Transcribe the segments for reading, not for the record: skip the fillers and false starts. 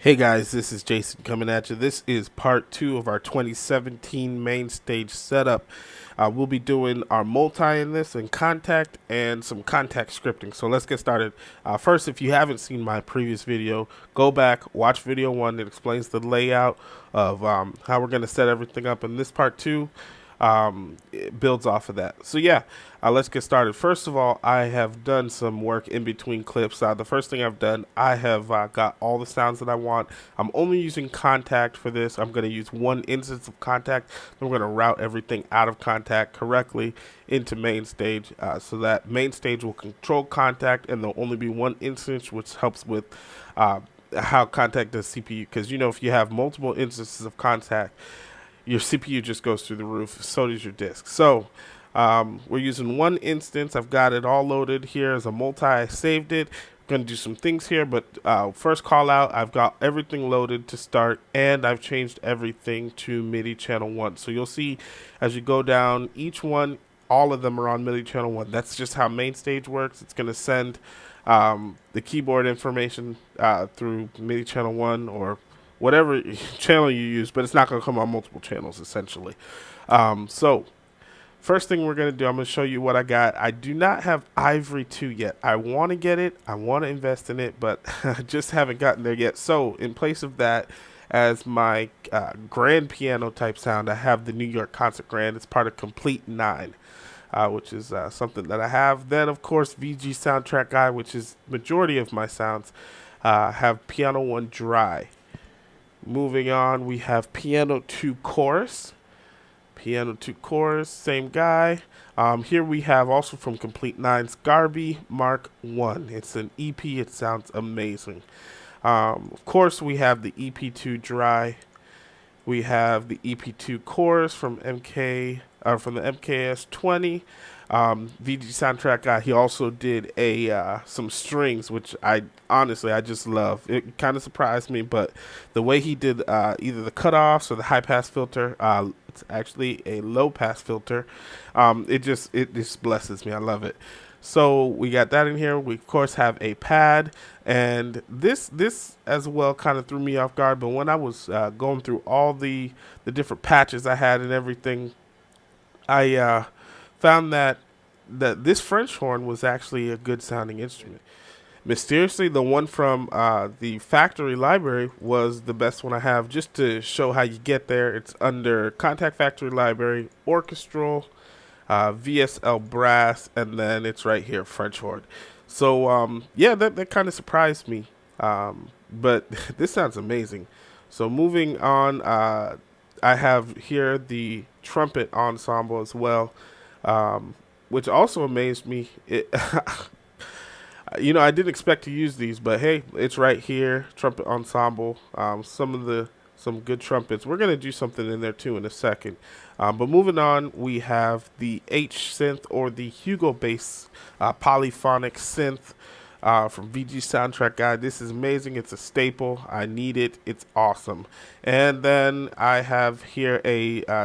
Hey guys, this is Jason coming at you. This is part 2 of our 2017 main stage setup. We'll be doing our multi in this and Kontakt and some Kontakt scripting. So let's get started. First, if you haven't seen my previous video, go back, watch video 1. It explains the layout of how we're going to set everything up. In this part 2, it builds off of that. So yeah, let's get started. First of all, I have done some work in between clips. The first thing I've done, I have got all the sounds that I want. I'm only using Kontakt for this. I'm going to use one instance of Kontakt. I'm going to route everything out of Kontakt correctly into main stage, so that main stage will control Kontakt, and there'll only be one instance, which helps with how Kontakt does CPU. Because if you have multiple instances of Kontakt, your CPU just goes through the roof. So does your disk. So we're using one instance. I've got it all loaded here as a multi. I saved it. I'm going to do some things here, but first call out, I've got everything loaded to start, and I've changed everything to MIDI channel 1. So you'll see as you go down each one, all of them are on MIDI channel 1. That's just how main stage works. It's going to send the keyboard information through MIDI channel 1 or whatever channel you use, but it's not going to come on multiple channels essentially. So first thing we're going to do, I'm going to show you what I got. I do not have Ivory 2 yet. I want to get it. I want to invest in it, but I just haven't gotten there yet. So in place of that, as my grand piano type sound, I have the New York Concert Grand. It's part of Complete 9. Which is something that I have. Then, of course, VG Soundtrack Guy, which is majority of my sounds, have Piano 1 Dry. Moving on, we have Piano 2 Chorus. Piano 2 Chorus, same guy. Here we have also from Complete 9's Garby Mark 1. It's an EP. It sounds amazing. Of course, we have the EP2 Dry. We have the EP2 Chorus from from the MKS 20. VG Soundtrack Guy, he also did some strings, which I just love. It kind of surprised me, but the way he did either the cutoffs or the high pass filter, it's actually a low pass filter. It just blesses me. I love it. So we got that in here. We of course have a pad, and this as well kind of threw me off guard. But when I was going through all the different patches I had and everything, I found that this French horn was actually a good sounding instrument. Mysteriously, the one from the factory library was the best one I have. Just to show how you get there, it's under Kontakt Factory Library, Orchestral, VSL Brass, and then it's right here, French horn. So yeah, that kind of surprised me. But this sounds amazing. So moving on, I have here the Trumpet Ensemble as well, which also amazed me. I didn't expect to use these, but hey, it's right here, Trumpet Ensemble. Some good trumpets. We're gonna do something in there too in a second. But moving on, we have the H synth, or the Hugo bass polyphonic synth from VG Soundtrack Guide. This is amazing. It's a staple. I need it. It's awesome. And then I have here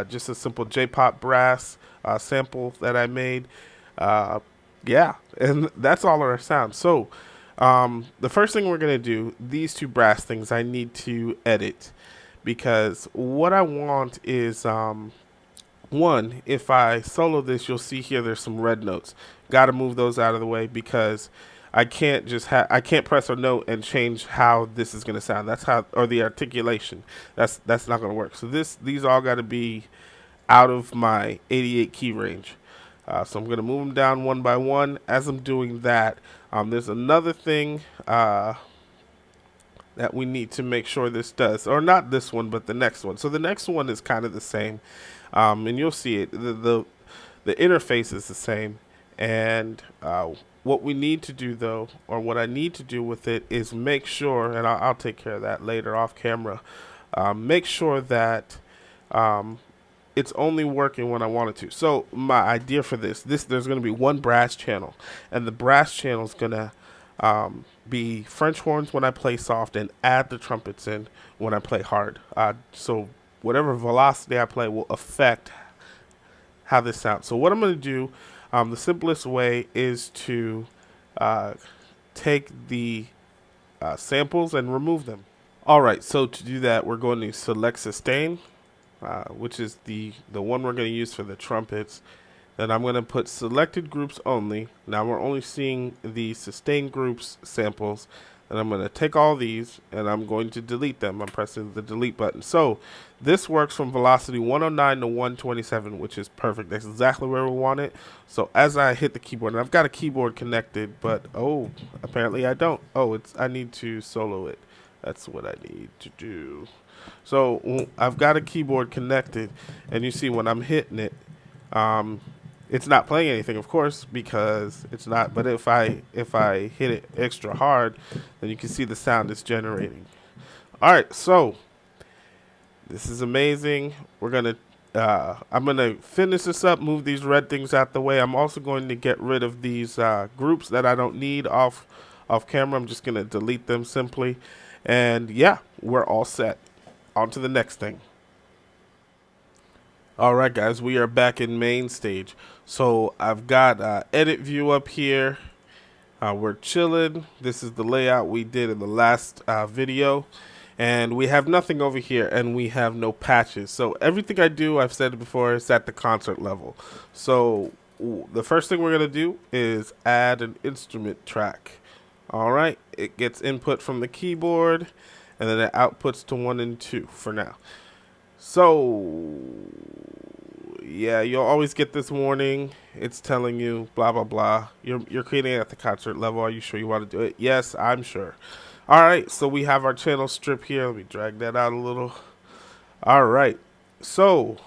just a simple J-pop brass sample that I made. Yeah, and that's all our sound. So the first thing we're gonna do, these two brass things, I need to edit, because what I want is one, if I solo this, you'll see here there's some red notes. Got to move those out of the way, because I can't I can't press a note and change how this is going to sound. That's how, or the articulation. That's not going to work. So these all got to be out of my 88 key range. So I'm going to move them down one by one. As I'm doing that, there's another thing that we need to make sure this does, or not this one, but the next one. So the next one is kind of the same, and you'll see it. The interface is the same, and what we need to do though, or what I need to do with it, is make sure, and I'll take care of that later off camera. Make sure that it's only working when I want it to. So my idea for there's going to be one brass channel, and the brass channel is going to be French horns when I play soft, and add the trumpets in when I play hard. So whatever velocity I play will affect how this sounds. So what I'm going to do, the simplest way is to take the samples and remove them. All right, so to do that, we're going to select sustain, which is the one we're going to use for the trumpets. Then I'm going to put selected groups only. Now we're only seeing the sustain groups samples. And I'm going to take all these and I'm going to delete them. I'm pressing the delete button. So this works from velocity 109 to 127, which is perfect. That's exactly where we want it. So as I hit the keyboard, and I've got a keyboard connected, but oh, apparently I don't. Oh, I need to solo it. That's what I need to do. So I've got a keyboard connected, and you see when I'm hitting it, um, it's not playing anything, of course, because it's not. But if I hit it extra hard, then you can see the sound it's generating. All right, so this is amazing. I'm gonna finish this up, move these red things out the way. I'm also going to get rid of these groups that I don't need off camera. I'm just gonna delete them simply, and yeah, we're all set. On to the next thing. All right, guys, we are back in main stage. So I've got edit view up here. We're chilling. This is the layout we did in the last video. And we have nothing over here, and we have no patches. So everything I do, I've said it before, is at the concert level. So the first thing we're going to do is add an instrument track. All right, it gets input from the keyboard, and then it outputs to 1 and 2 for now. So, yeah, you'll always get this warning. It's telling you blah blah blah. You're creating it at the concert level. Are you sure you want to do it? Yes, I'm sure. All right, so we have our channel strip here. Let me drag that out a little. All right, so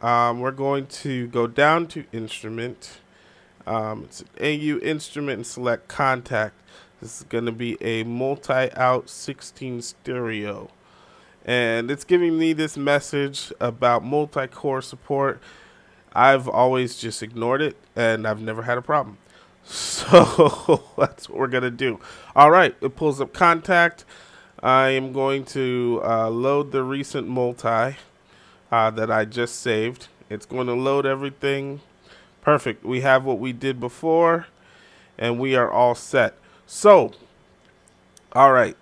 we're going to go down to instrument. It's an AU instrument and select Kontakt. This is going to be a multi-out 16 stereo. And it's giving me this message about multi-core support. I've always just ignored it, and I've never had a problem. So that's what we're going to do. All right, it pulls up Kontakt. I am going to load the recent multi that I just saved. It's going to load everything. Perfect. We have what we did before, and we are all set. So, all right.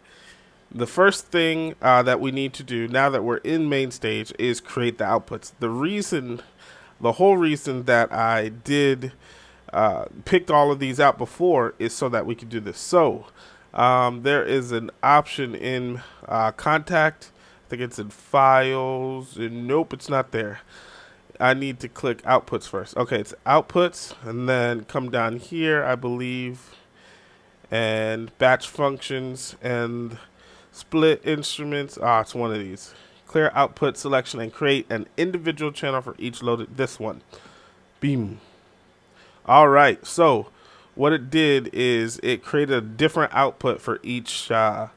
The first thing that we need to do now that we're in main stage is create the outputs. The whole reason that I did picked all of these out before is so that we could do this. So there is an option in Kontakt. I think it's in files. And nope, it's not there. I need to click outputs first. Okay, it's outputs, and then come down here, I believe, and batch functions and split instruments. It's one of these. Clear output selection and create an individual channel for each loaded. This one. Beam. All right. So what it did is it created a different output for each thing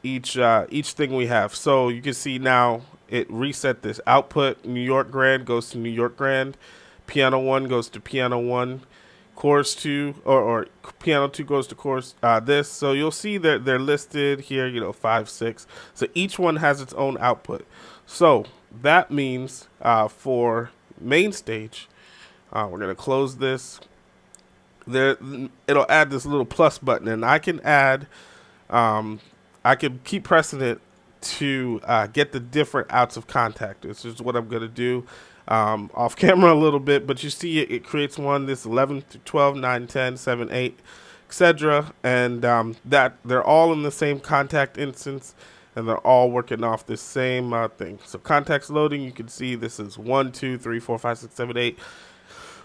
we have. So you can see now it reset this output. New York Grand goes to New York Grand. Piano 1 goes to Piano 1. Chorus 2 or piano 2 goes to chorus this. So you'll see that they're listed here, 5, 6. So each one has its own output. So that means for main stage, we're going to close this. It'll add this little plus button, and I can add, I can keep pressing it to get the different outs of Kontakt. This is what I'm going to do. Off camera a little bit, but you see it creates one, this 11 through 12, 9, 10, 7, 8, etc. And that they're all in the same Kontakt instance, and they're all working off the same thing. So Kontakt's loading, you can see this is 1, 2, 3, 4, 5, 6, 7, 8,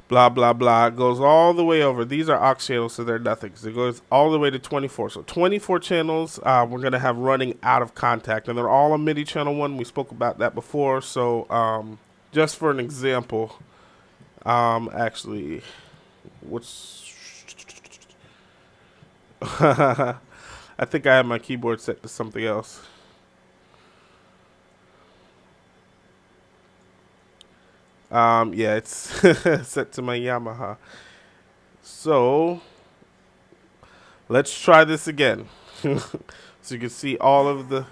blah, blah, blah. It goes all the way over. These are aux channels, so they're nothing. So it goes all the way to 24. So 24 channels we're going to have running out of Kontakt, and they're all on MIDI channel 1. We spoke about that before, so just for an example, actually, I think I have my keyboard set to something else. Yeah, it's set to my Yamaha. So let's try this again. So you can see all of the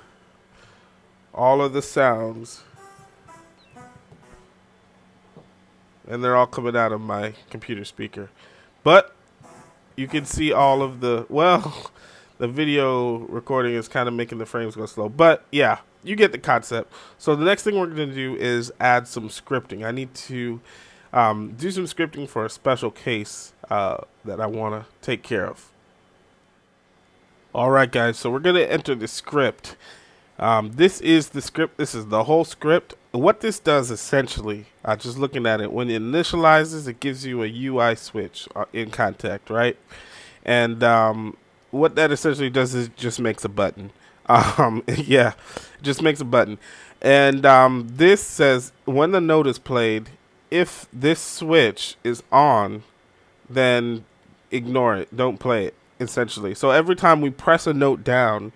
sounds. And they're all coming out of my computer speaker. But you can see all of the the video recording is kind of making the frames go slow. But yeah, you get the concept. So the next thing we're going to do is add some scripting. I need to do some scripting for a special case that I want to take care of. All right, guys, so we're going to enter the script. This is the script. This is the whole script. What this does essentially, just looking at it, when it initializes, it gives you a UI switch in Kontakt, right? And what that essentially does is just makes a button. Yeah, just makes a button. And this says when the note is played, if this switch is on, then ignore it. Don't play it, essentially. So every time we press a note down,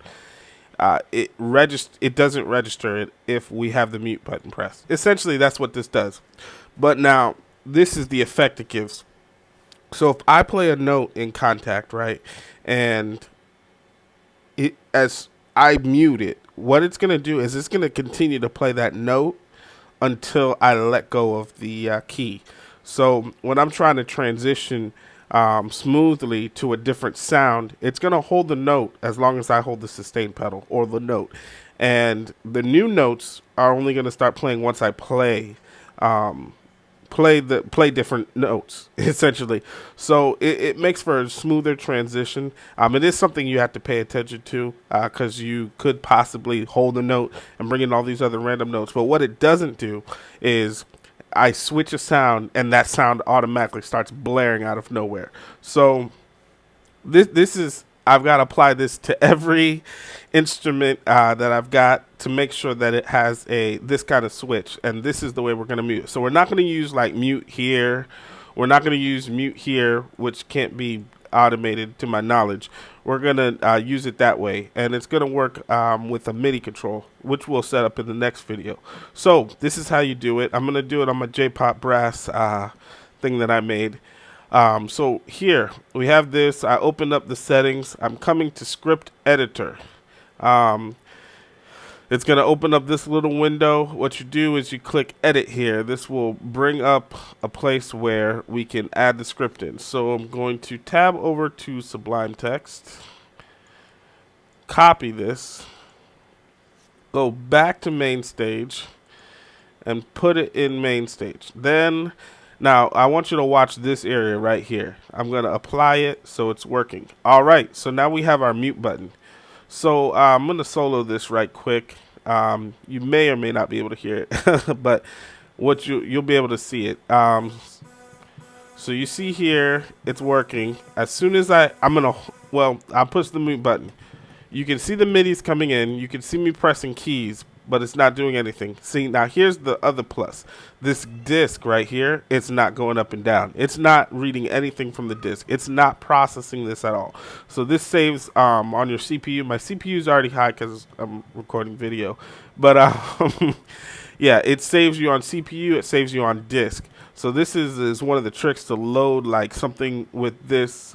it doesn't register it if we have the mute button pressed. Essentially, that's what this does. But now, this is the effect it gives. So if I play a note in Kontakt, right, and as I mute it, what it's going to do is it's going to continue to play that note until I let go of the key. So when I'm trying to transition smoothly to a different sound, it's going to hold the note as long as I hold the sustain pedal or the note. And the new notes are only going to start playing once I play different notes, essentially. So it makes for a smoother transition. It is something you have to pay attention to because you could possibly hold a note and bring in all these other random notes. But what it doesn't do is I switch a sound and that sound automatically starts blaring out of nowhere. So this is, I've got to apply this to every instrument that I've got to make sure that it has this kind of switch, and this is the way we're going to mute. So we're not going to use like mute here. We're not going to use mute here, which can't be automated to my knowledge. We're going to use it that way, and it's going to work with a MIDI control, which we'll set up in the next video. So this is how you do it. I'm going to do it on my J-Pop brass thing that I made. So here we have this. I opened up the settings. I'm coming to script editor. It's going to open up this little window. What you do is you click edit here. This will bring up a place where we can add the script in. So I'm going to tab over to Sublime Text, copy this, go back to Mainstage, and put it in Mainstage. Then, now I want you to watch this area right here. I'm going to apply it so it's working. All right, so now we have our mute button. So I'm going to solo this right quick. You may or may not be able to hear it, but what you'll be able to see it. So you see here, it's working. As soon as I'll push the mute button. You can see the MIDI's coming in. You can see me pressing keys, but it's not doing anything. See, now here's the other plus. This disc right here, it's not going up and down. It's not reading anything from the disc. It's not processing this at all. So this saves on your CPU. My CPU is already high because I'm recording video. But yeah, it saves you on CPU. It saves you on disc. So this is one of the tricks to load like something with this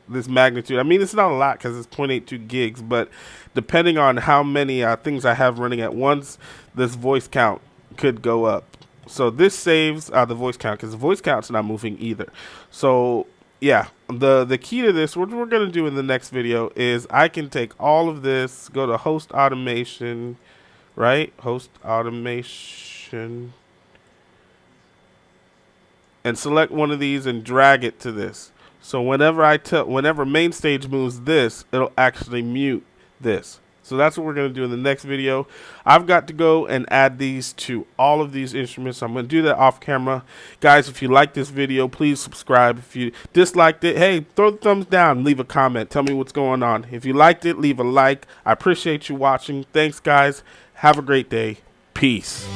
this magnitude. I mean, it's not a lot because it's 0.82 gigs, but depending on how many things I have running at once, this voice count could go up. So this saves the voice count because the voice count's not moving either. So yeah, the key to this, what we're going to do in the next video is I can take all of this, go to host automation, right? Host automation. And select one of these and drag it to this. So whenever Mainstage moves this, it'll actually mute this. So that's what we're going to do in the next video. I've got to go and add these to all of these instruments. I'm going to do that off camera. Guys, if you like this video, please subscribe. If you disliked it, hey, throw the thumbs down, leave a comment. Tell me what's going on. If you liked it, leave a like. I appreciate you watching. Thanks, guys. Have a great day. Peace.